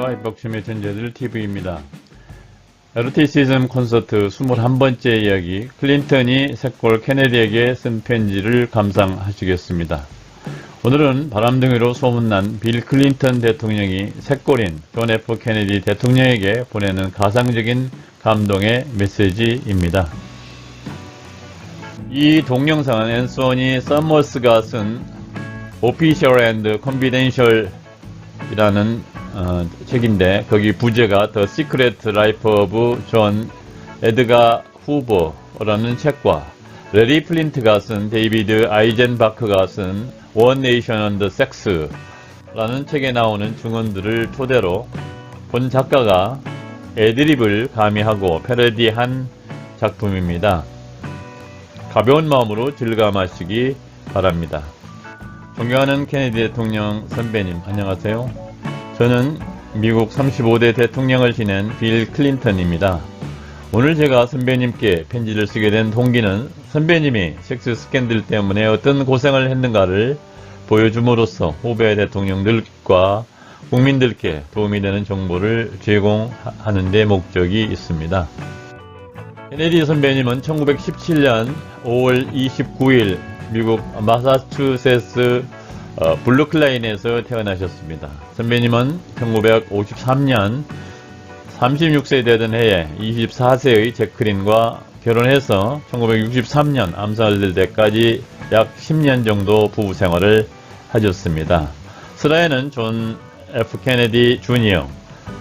안녕하세요. 입덕춤의 전재들 TV입니다. 에로티시즘 콘서트 21번째 이야기, 클린턴이 쇳골 케네디에게 쓴 편지를 감상하시겠습니다. 오늘은 바람둥이로 소문난 빌 클린턴 대통령이 쇳골인 존 F 케네디 대통령에게 보내는 가상적인 감동의 메시지입니다. 이 동영상은 앤소니 서머스가 쓴 Official and Confidential 이라는 책인데, 거기 부제가 The Secret Life of John 에드가 후버라는 책과 레리 플린트가 쓴 데이비드 아이젠바크가 쓴 One Nation Under Sex 라는 책에 나오는 증언들을 토대로 본 작가가 애드립을 가미하고 패러디한 작품입니다. 가벼운 마음으로 즐감하시기 바랍니다. 존경하는 케네디 대통령 선배님, 안녕하세요. 저는 미국 35대 대통령을 지낸 빌 클린턴입니다. 오늘 제가 선배님께 편지를 쓰게 된 동기는 선배님이 섹스 스캔들 때문에 어떤 고생을 했는가를 보여줌으로써 후배 대통령들과 국민들께 도움이 되는 정보를 제공하는 데 목적이 있습니다. 케네디 선배님은 1917년 5월 29일 미국 마사추세츠 블루클라인에서 태어나셨습니다. 선배님은 1953년 36세 되던 해에 24세의 제크린과 결혼해서 1963년 암살될 때까지 약 10년 정도 부부 생활을 하셨습니다. 슬하에는 존 F 케네디 주니어,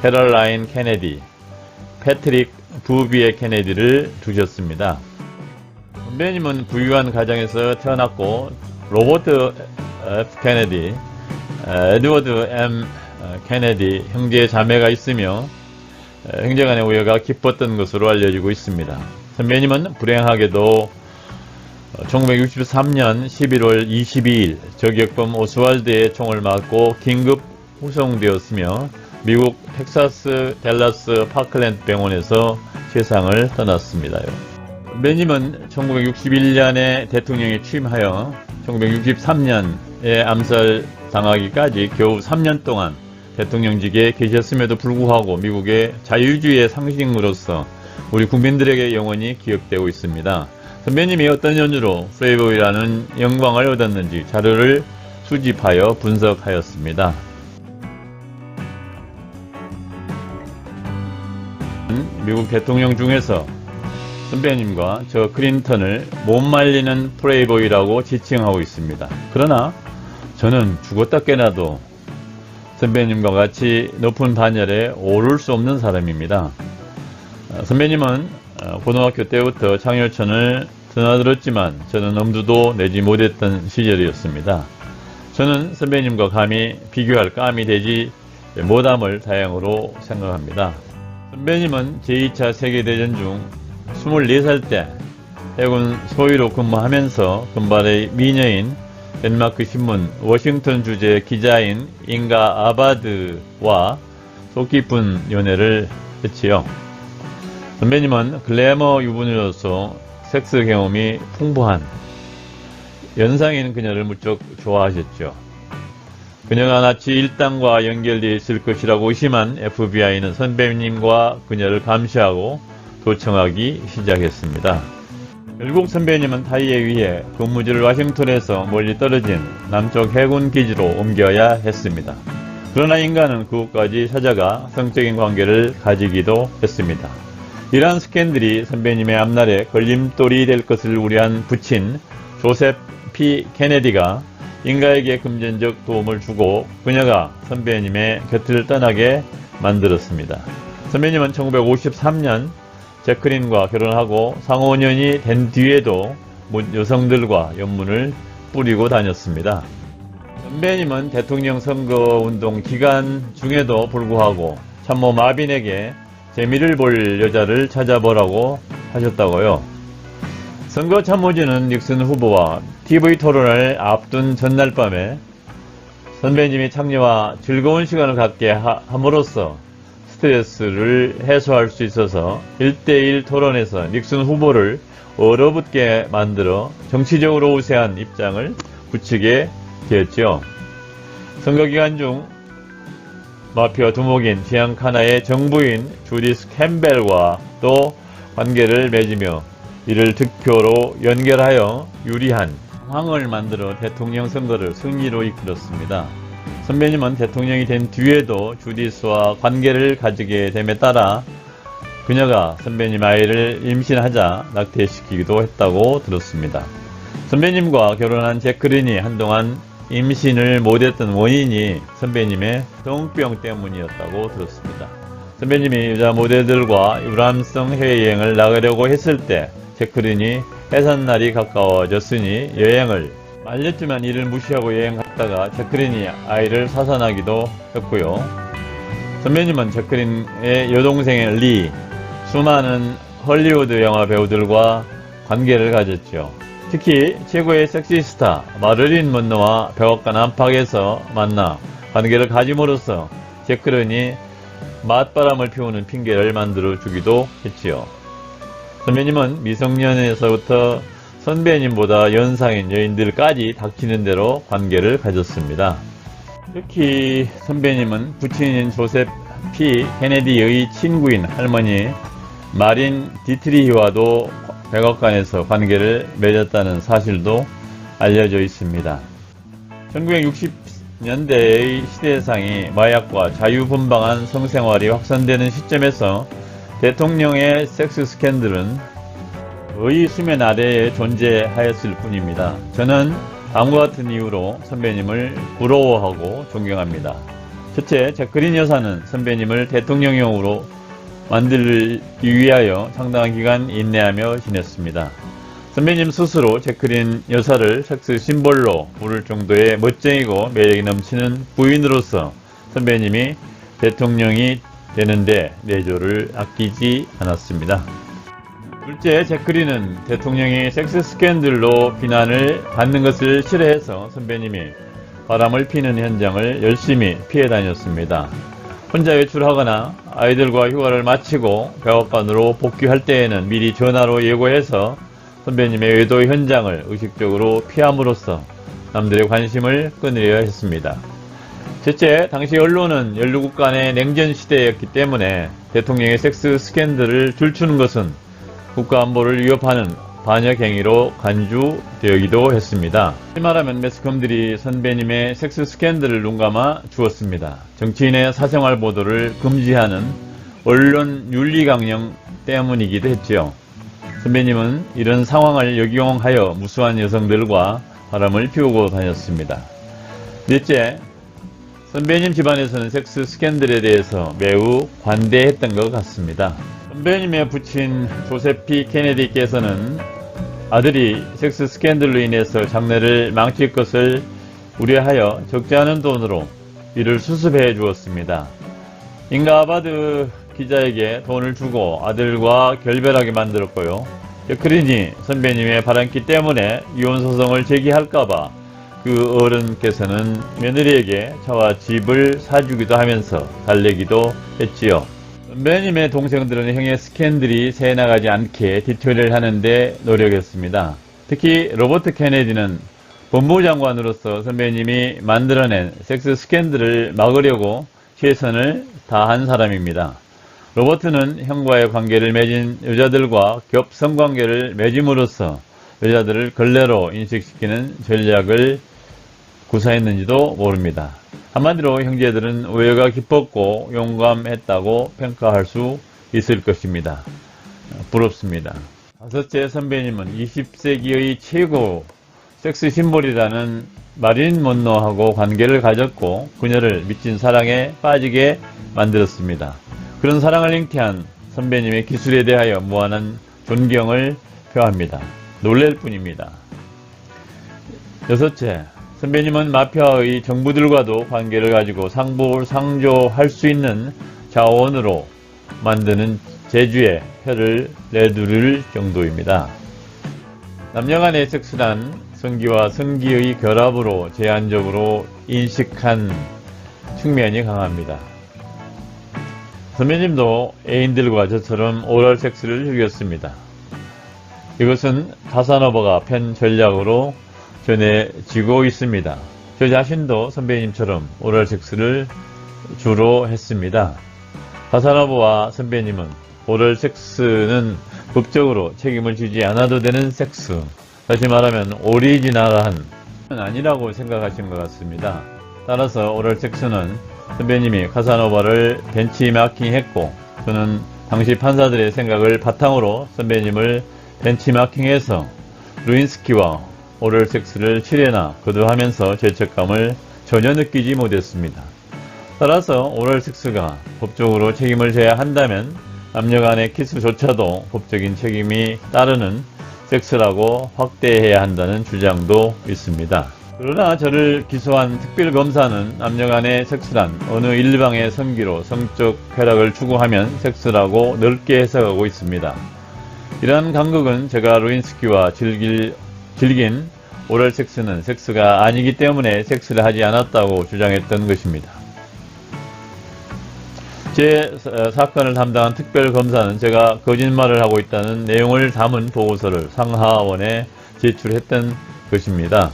캐럴라인 케네디, 패트릭 부비의 케네디를 두셨습니다. 선배님은 부유한 가정에서 태어났고 로버트 F 케네디, 에드워드 M 케네디 형제 자매가 있으며 형제간의 우애가 깊었던 것으로 알려지고 있습니다. 선배님은 불행하게도 1963년 11월 22일 저격범 오스왈드의 총을 맞고 긴급 후송되었으며 미국 텍사스 댈러스 파클랜드 병원에서 세상을 떠났습니다. 선배님은 1961년에 대통령에 취임하여 1963년에 암살당하기까지 겨우 3년 동안 대통령직에 계셨음에도 불구하고 미국의 자유주의의 상징으로서 우리 국민들에게 영원히 기억되고 있습니다. 선배님이 어떤 연유로 플레이보이라는 영광을 얻었는지 자료를 수집하여 분석하였습니다. 미국 대통령 중에서 선배님과 저 클린턴을 못 말리는 플레이보이라고 지칭하고 있습니다. 그러나 저는 죽었다 깨나도 선배님과 같이 높은 반열에 오를 수 없는 사람입니다. 선배님은 고등학교 때부터 창렬촌을 드나들었지만 저는 엄두도 내지 못했던 시절이었습니다. 저는 선배님과 감히 비교할 감이 되지 못함을 다행으로 생각합니다. 선배님은 제2차 세계대전 중 24살 때 해군 소위로 근무하면서 금발의 미녀인 덴마크 신문 워싱턴 주재 기자인 잉가 아바드와 속 깊은 연애를 했지요. 선배님은 글래머 유부녀로서 섹스 경험이 풍부한 연상인 그녀를 무척 좋아하셨죠. 그녀가 나치 일당과 연결되어 있을 것이라고 의심한 FBI는 선배님과 그녀를 감시하고 도청하기 시작했습니다. 결국 선배님은 타이에 의해 근무지를 와싱턴에서 멀리 떨어진 남쪽 해군 기지로 옮겨야 했습니다. 그러나 인간은 그곳까지 찾아가 성적인 관계를 가지기도 했습니다. 이러한 스캔들이 선배님의 앞날에 걸림돌이 될 것을 우려한 부친 조셉 P 케네디가 인가에게 금전적 도움을 주고 그녀가 선배님의 곁을 떠나게 만들었습니다. 선배님은 1953년 제크린과 결혼하고 상호 5년이 된 뒤에도 여성들과 연문을 뿌리고 다녔습니다. 선배님은 대통령 선거운동 기간 중에도 불구하고 참모 마빈에게 재미를 볼 여자를 찾아보라고 하셨다고요. 선거 참모진은 닉슨 후보와 TV 토론을 앞둔 전날 밤에 선배님이 창녀와 즐거운 시간을 갖게 함으로써 스트레스를 해소할 수 있어서 1대1 토론에서 닉슨 후보를 얼어붙게 만들어 정치적으로 우세한 입장을 굳히게 되었죠. 선거기간 중 마피아 두목인 지안카나의 정부인 주디스 캠벨과 또 관계를 맺으며 이를 득표로 연결하여 유리한 상황을 만들어 대통령 선거를 승리로 이끌었습니다. 선배님은 대통령이 된 뒤에도 주디스와 관계를 가지게 됨에 따라 그녀가 선배님 아이를 임신하자 낙태시키기도 했다고 들었습니다. 선배님과 결혼한 제크린이 한동안 임신을 못했던 원인이 선배님의 성병 때문이었다고 들었습니다. 선배님이 여자 모델들과 유람성 해외여행을 나가려고 했을 때 제크린이 해산날이 가까워졌으니 여행을 말렸지만 이를 무시하고 여행갔다가 제크린이 아이를 사산하기도 했고요. 선배님은 제크린의 여동생의 리, 수많은 헐리우드 영화 배우들과 관계를 가졌죠. 특히 최고의 섹시스타 마릴린 먼로와 백악관 안팎에서 만나 관계를 가짐으로써 제크린이 맞바람을 피우는 핑계를 만들어 주기도 했지요. 선배님은 미성년에서부터 선배님보다 연상인 여인들까지 닥치는 대로 관계를 가졌습니다. 특히 선배님은 부친인 조셉 P. 케네디의 친구인 할머니 마린 디트리히와도 백악관에서 관계를 맺었다는 사실도 알려져 있습니다. 1960년대의 시대상이 마약과 자유분방한 성생활이 확산되는 시점에서 대통령의 섹스 스캔들은 거의 수면 아래에 존재하였을 뿐입니다. 저는 다음과 같은 이유로 선배님을 부러워하고 존경합니다. 첫째, 제크린 여사는 선배님을 대통령용으로 만들기 위하여 상당한 기간 인내하며 지냈습니다. 선배님 스스로 제크린 여사를 섹스 심볼로 부를 정도의 멋쟁이고 매력이 넘치는 부인으로서 선배님이 대통령이 되는데 내조를 아끼지 않았습니다. 둘째, 제크린은 대통령이 섹스 스캔들로 비난을 받는 것을 싫어해서 선배님이 바람을 피는 현장을 열심히 피해 다녔습니다. 혼자 외출하거나 아이들과 휴가를 마치고 백악관으로 복귀할 때에는 미리 전화로 예고해서 선배님의 외도 현장을 의식적으로 피함으로써 남들의 관심을 끊으려 했습니다. 셋째, 당시 언론은 연루국 간의 냉전 시대였기 때문에 대통령의 섹스 스캔들을 들추는 것은 국가안보를 위협하는 반역 행위로 간주되기도 했습니다. 이 말하면 매스컴들이 선배님의 섹스 스캔들을 눈감아 주었습니다. 정치인의 사생활 보도를 금지하는 언론 윤리 강령 때문이기도 했죠. 선배님은 이런 상황을 역용하여 무수한 여성들과 바람을 피우고 다녔습니다. 넷째, 선배님 집안에서는 섹스 스캔들에 대해서 매우 관대했던 것 같습니다. 선배님의 부친 조셉 P. 케네디께서는 아들이 섹스 스캔들로 인해서 장래를 망칠 것을 우려하여 적지 않은 돈으로 이를 수습해 주었습니다. 잉가바드 기자에게 돈을 주고 아들과 결별하게 만들었고요. 제크린이 선배님의 바람기 때문에 이혼소송을 제기할까봐 그 어른께서는 며느리에게 차와 집을 사주기도 하면서 달래기도 했지요. 선배님의 동생들은 형의 스캔들이 새나가지 않게 디테일을 하는데 노력했습니다. 특히 로버트 케네디는 법무장관으로서 선배님이 만들어낸 섹스 스캔들을 막으려고 최선을 다한 사람입니다. 로버트는 형과의 관계를 맺은 여자들과 겹 성관계를 맺음으로써 여자들을 걸레로 인식시키는 전략을 구사했는지도 모릅니다. 한마디로 형제들은 오해가 깊었고 용감했다고 평가할 수 있을 것입니다. 부럽습니다. 다섯째, 선배님은 20세기의 최고 섹스 심볼이라는 마릴린 먼로하고 관계를 가졌고 그녀를 미친 사랑에 빠지게 만들었습니다. 그런 사랑을 잉태한 선배님의 기술에 대하여 무한한 존경을 표합니다. 놀랄 뿐입니다. 여섯째, 선배님은 마피아의 정부들과도 관계를 가지고 상부상조할 수 있는 자원으로 만드는 재주에 혀를 내두를 정도입니다. 남녀간의 섹스란 성기와 성기의 결합으로 제한적으로 인식한 측면이 강합니다. 선배님도 애인들과 저처럼 오럴 섹스를 즐겼습니다. 이것은 카사노바가 편 전략으로 전해지고 있습니다. 저 자신도 선배님처럼 오럴 섹스를 주로 했습니다. 카사노바와 선배님은 오럴 섹스는 법적으로 책임을 지지 않아도 되는 섹스, 다시 말하면 오리지널한 아니라고 생각하신 것 같습니다. 따라서 오럴 섹스는 선배님이 카사노바를 벤치마킹했고, 저는 당시 판사들의 생각을 바탕으로 선배님을 벤치마킹해서 루인스키와 오럴 섹스를 7회나 거두하면서 죄책감을 전혀 느끼지 못했습니다. 따라서 오럴 섹스가 법적으로 책임을 져야 한다면 남녀 간의 키스조차도 법적인 책임이 따르는 섹스라고 확대해야 한다는 주장도 있습니다. 그러나 저를 기소한 특별검사는 남녀 간의 섹스란 어느 일방의 성기로 성적 쾌락을 추구하면 섹스라고 넓게 해석하고 있습니다. 이러한 간극은 제가 루인스키와 즐긴 오럴 섹스는 섹스가 아니기 때문에 섹스를 하지 않았다고 주장했던 것입니다. 제 사건을 담당한 특별검사는 제가 거짓말을 하고 있다는 내용을 담은 보고서를 상하원에 제출했던 것입니다.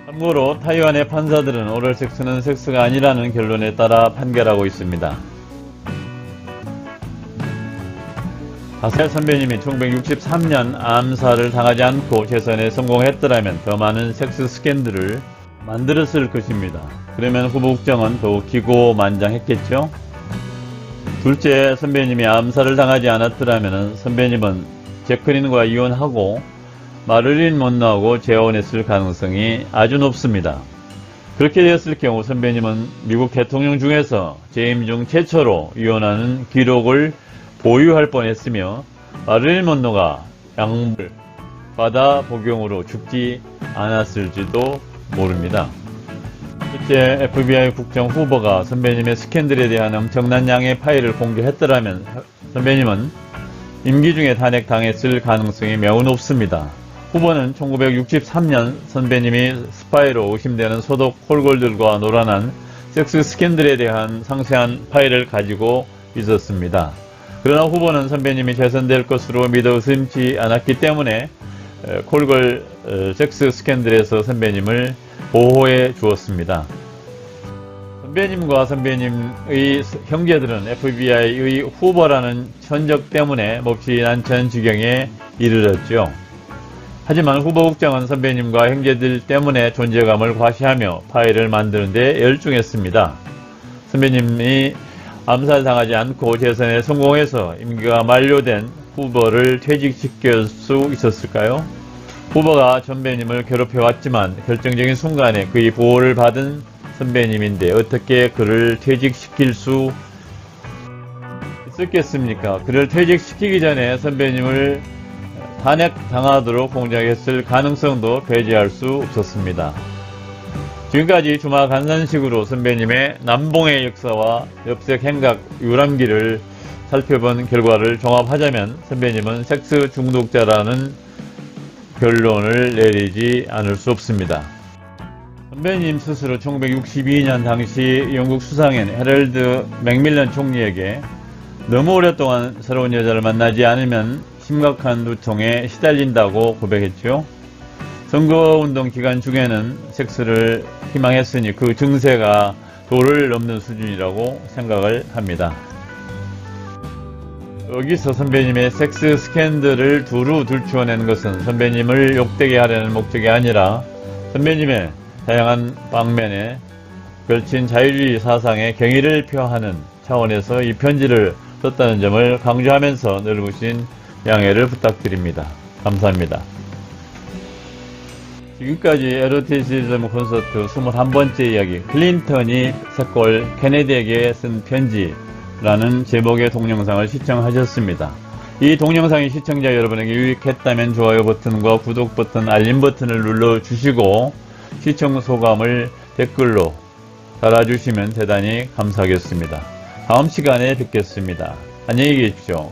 참고로 타이완의 판사들은 오럴 섹스는 섹스가 아니라는 결론에 따라 판결하고 있습니다. 가세 선배님이 1963년 암살을 당하지 않고 재선에 성공했더라면 더 많은 섹스 스캔들을 만들었을 것입니다. 그러면 후보 국정은 더욱 기고만장했겠죠? 둘째, 선배님이 암살을 당하지 않았더라면 선배님은 제클린과 이혼하고 마를린 먼로하고 재혼했을 가능성이 아주 높습니다. 그렇게 되었을 경우 선배님은 미국 대통령 중에서 재임 중 최초로 이혼하는 기록을 보유할 뻔했으며, 마릴린 먼로가 약물 받아 복용으로 죽지 않았을지도 모릅니다. 실제 FBI 국정 후보가 선배님의 스캔들에 대한 엄청난 양의 파일을 공개했더라면 선배님은 임기 중에 탄핵당했을 가능성이 매우 높습니다. 후보는 1963년 선배님이 스파이로 의심되는 소독 콜골들과 노란한 섹스 스캔들에 대한 상세한 파일을 가지고 있었습니다. 그러나 후보는 선배님이 재선될 것으로 믿어 의심치 않았기 때문에 콜골 섹스 스캔들에서 선배님을 보호해 주었습니다. 선배님과 선배님의 형제들은 FBI의 후보라는 천적 때문에 몹시 난처한 지경에 이르렀죠. 하지만 후보 국정은 선배님과 형제들 때문에 존재감을 과시하며 파일을 만드는 데 열중했습니다. 선배님이 암살당하지 않고 재선에 성공해서 임기가 만료된 후보를 퇴직시킬 수 있었을까요? 후보가 선배님을 괴롭혀왔지만 결정적인 순간에 그의 보호를 받은 선배님인데 어떻게 그를 퇴직시킬 수 있었겠습니까? 그를 퇴직시키기 전에 선배님을 탄핵당하도록 공작했을 가능성도 배제할 수 없었습니다. 지금까지 주마간산식으로 선배님의 남봉의 역사와 엽색 행각 유람기를 살펴본 결과를 종합하자면 선배님은 섹스 중독자라는 결론을 내리지 않을 수 없습니다. 선배님 스스로 1962년 당시 영국 수상인 헤럴드 맥밀런 총리에게 너무 오랫동안 새로운 여자를 만나지 않으면 심각한 누통에 시달린다고 고백했죠. 선거운동 기간 중에는 섹스를 희망했으니 그 증세가 도를 넘는 수준이라고 생각을 합니다. 여기서 선배님의 섹스 스캔들을 두루 들추어낸 것은 선배님을 욕되게 하려는 목적이 아니라 선배님의 다양한 방면에 걸친 자유주의 사상에 경의를 표하는 차원에서 이 편지를 썼다는 점을 강조하면서 넓으신 양해를 부탁드립니다. 감사합니다. 지금까지 에로티시즘 콘서트 21번째 이야기, 클린턴이 새골 케네디에게 쓴 편지라는 제목의 동영상을 시청하셨습니다. 이 동영상이 시청자 여러분에게 유익했다면 좋아요 버튼과 구독 버튼, 알림 버튼을 눌러주시고 시청 소감을 댓글로 달아주시면 대단히 감사하겠습니다. 다음 시간에 뵙겠습니다. 안녕히 계십시오.